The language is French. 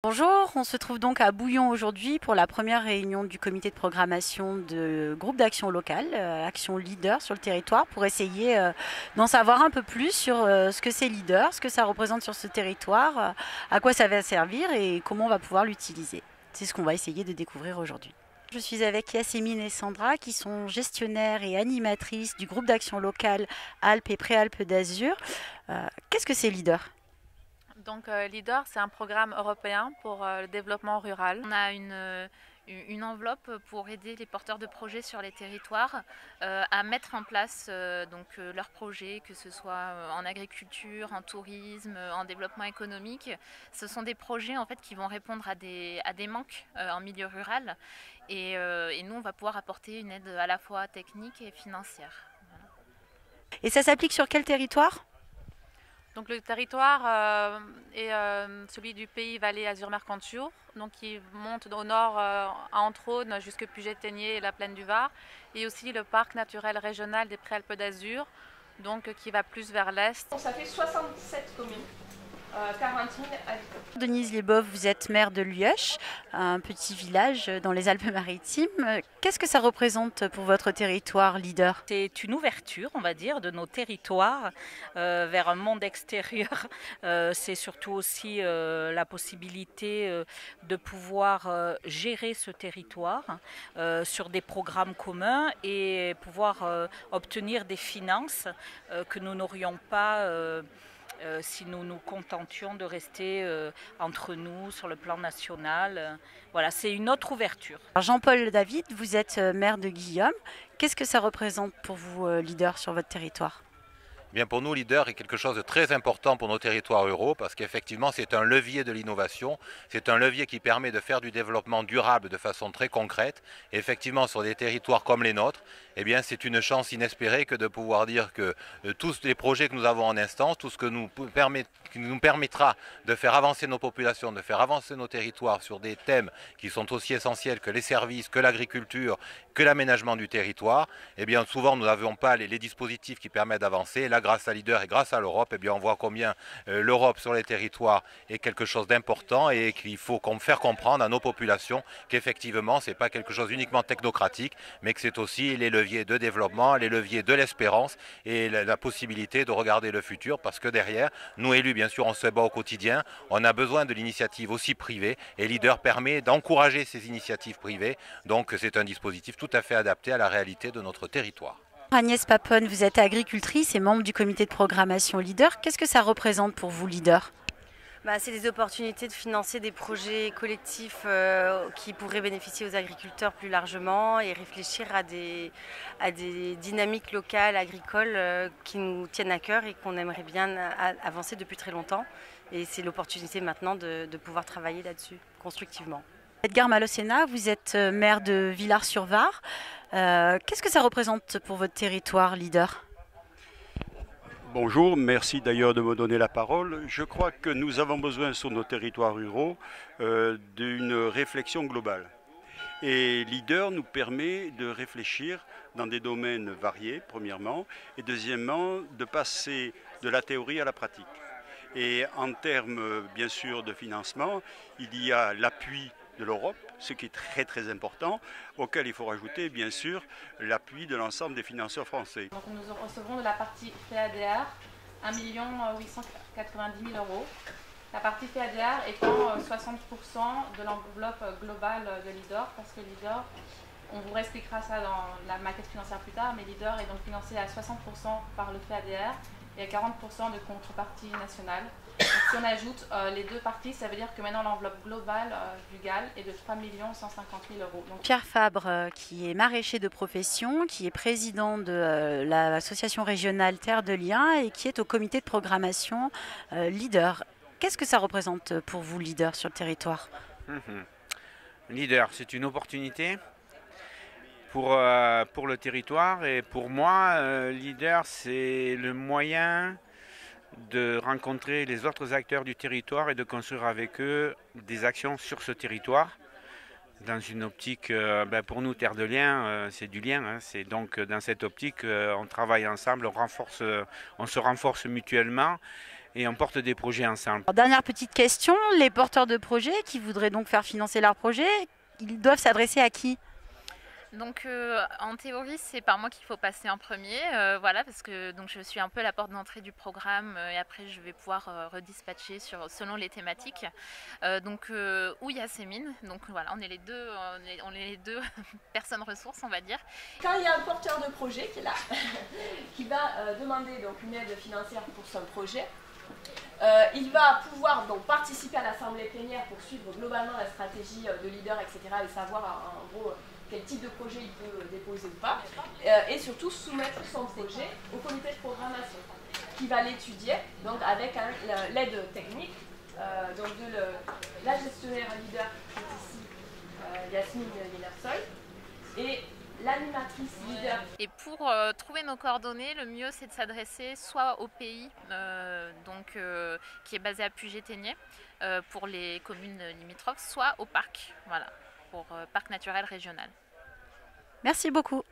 Bonjour, on se trouve donc à Bouillon aujourd'hui pour la première réunion du comité de programmation de groupe d'action locale, Action Leader sur le territoire, pour essayer d'en savoir un peu plus sur ce que c'est Leader, ce que ça représente sur ce territoire, à quoi ça va servir et comment on va pouvoir l'utiliser. C'est ce qu'on va essayer de découvrir aujourd'hui. Je suis avec Yasmine et Sandra qui sont gestionnaires et animatrices du groupe d'action locale Alpes et Préalpes d'Azur. Qu'est-ce que c'est Leader? Donc LEADER, c'est un programme européen pour le développement rural. On a une enveloppe pour aider les porteurs de projets sur les territoires à mettre en place leurs projets, que ce soit en agriculture, en tourisme, en développement économique. Ce sont des projets en fait qui vont répondre à des manques en milieu rural et nous on va pouvoir apporter une aide à la fois technique et financière. Voilà. Et ça s'applique sur quel territoire? Donc le territoire est celui du pays Valais Azur-Mercantour, donc qui monte au nord à Entrône jusque Puget-Théniers et la plaine du Var, et aussi le parc naturel régional des Préalpes d'Azur, donc qui va plus vers l'est. Ça fait 67 communes, 40 000 habitants. Denise Leboeuf, vous êtes maire de Luoche, un petit village dans les Alpes-Maritimes. Qu'est-ce que ça représente pour votre territoire Leader? C'est une ouverture, on va dire, de nos territoires vers un monde extérieur. C'est surtout aussi la possibilité de pouvoir gérer ce territoire sur des programmes communs et pouvoir obtenir des finances que nous n'aurions pas si nous nous contentions de rester entre nous sur le plan national. Voilà, c'est une autre ouverture. Jean-Paul David, vous êtes maire de Guillaume. Qu'est-ce que ça représente pour vous, Leader, sur votre territoire? Bien, pour nous, Leader est quelque chose de très important pour nos territoires ruraux parce qu'effectivement, c'est un levier de l'innovation. C'est un levier qui permet de faire du développement durable de façon très concrète. Et effectivement, sur des territoires comme les nôtres, eh bien, c'est une chance inespérée que de pouvoir dire que tous les projets que nous avons en instance, tout ce qui nous permettra de faire avancer nos populations, de faire avancer nos territoires sur des thèmes qui sont aussi essentiels que les services, que l'agriculture, que l'aménagement du territoire, eh bien, souvent, nous n'avons pas les dispositifs qui permettent d'avancer. Là, grâce à Leader et grâce à l'Europe, eh bien, on voit combien l'Europe sur les territoires est quelque chose d'important et qu'il faut faire comprendre à nos populations qu'effectivement, ce n'est pas quelque chose uniquement technocratique, mais que c'est aussi les leviers de développement, les leviers de l'espérance et la possibilité de regarder le futur parce que derrière, nous élus, bien sûr, on se bat au quotidien, on a besoin de l'initiative aussi privée et Leader permet d'encourager ces initiatives privées. Donc, c'est un dispositif tout à fait adapté à la réalité de notre territoire. Agnès Papone, vous êtes agricultrice et membre du comité de programmation Leader. Qu'est-ce que ça représente pour vous, Leader? C'est des opportunités de financer des projets collectifs qui pourraient bénéficier aux agriculteurs plus largement et réfléchir à des dynamiques locales, agricoles qui nous tiennent à cœur et qu'on aimerait bien avancer depuis très longtemps. Et c'est l'opportunité maintenant de pouvoir travailler là-dessus constructivement. Edgar Malocena, vous êtes maire de Villars-sur-Var. Qu'est-ce que ça représente pour votre territoire, Leader? Bonjour, merci d'ailleurs de me donner la parole. Je crois que nous avons besoin sur nos territoires ruraux d'une réflexion globale. Et Leader nous permet de réfléchir dans des domaines variés, premièrement, et deuxièmement, de passer de la théorie à la pratique. Et en termes, bien sûr, de financement, il y a l'appui de l'Europe, ce qui est très très important, auquel il faut rajouter bien sûr l'appui de l'ensemble des financeurs français. Donc nous recevrons de la partie FEADR 1 890 000 euros. La partie FEADR étant 60% de l'enveloppe globale de Leader, parce que Leader, on vous expliquera ça dans la maquette financière plus tard, mais Leader est donc financé à 60% par le FEADR et à 40% de contrepartie nationale. Donc, si on ajoute les deux parties, ça veut dire que maintenant l'enveloppe globale du GAL est de 3 150 000 euros. Donc, Pierre Fabre, qui est maraîcher de profession, qui est président de l'association régionale Terre de Liens et qui est au comité de programmation Leader. Qu'est-ce que ça représente pour vous, Leader, sur le territoire? Leader, c'est une opportunité pour le territoire et pour moi, Leader, c'est le moyen de rencontrer les autres acteurs du territoire et de construire avec eux des actions sur ce territoire dans une optique, pour nous, Terre de Liens, c'est du lien. C'est donc dans cette optique, on travaille ensemble, on se renforce mutuellement et on porte des projets ensemble. Alors, dernière petite question, les porteurs de projets qui voudraient donc faire financer leur projet, ils doivent s'adresser à qui ? Donc en théorie, c'est par moi qu'il faut passer en premier, voilà, parce que donc, je suis un peu la porte d'entrée du programme et après je vais pouvoir redispatcher selon les thématiques. Ou Yasmine, donc voilà, on est les deux personnes ressources, on va dire. Quand il y a un porteur de projet qui est là, qui va demander donc une aide financière pour son projet, il va pouvoir donc participer à l'assemblée plénière pour suivre globalement la stratégie de leader, etc. et savoir en gros quel type de projet il peut déposer ou pas, et surtout soumettre son projet au comité de programmation qui va l'étudier donc avec l'aide technique de la gestionnaire leader qui est ici, Yasmine Yenersoy, et l'animatrice leader. Et pour trouver nos coordonnées, le mieux c'est de s'adresser soit au pays qui est basé à Puget-Théniers pour les communes limitrophes, soit au parc, voilà, pour parc naturel régional. Merci beaucoup.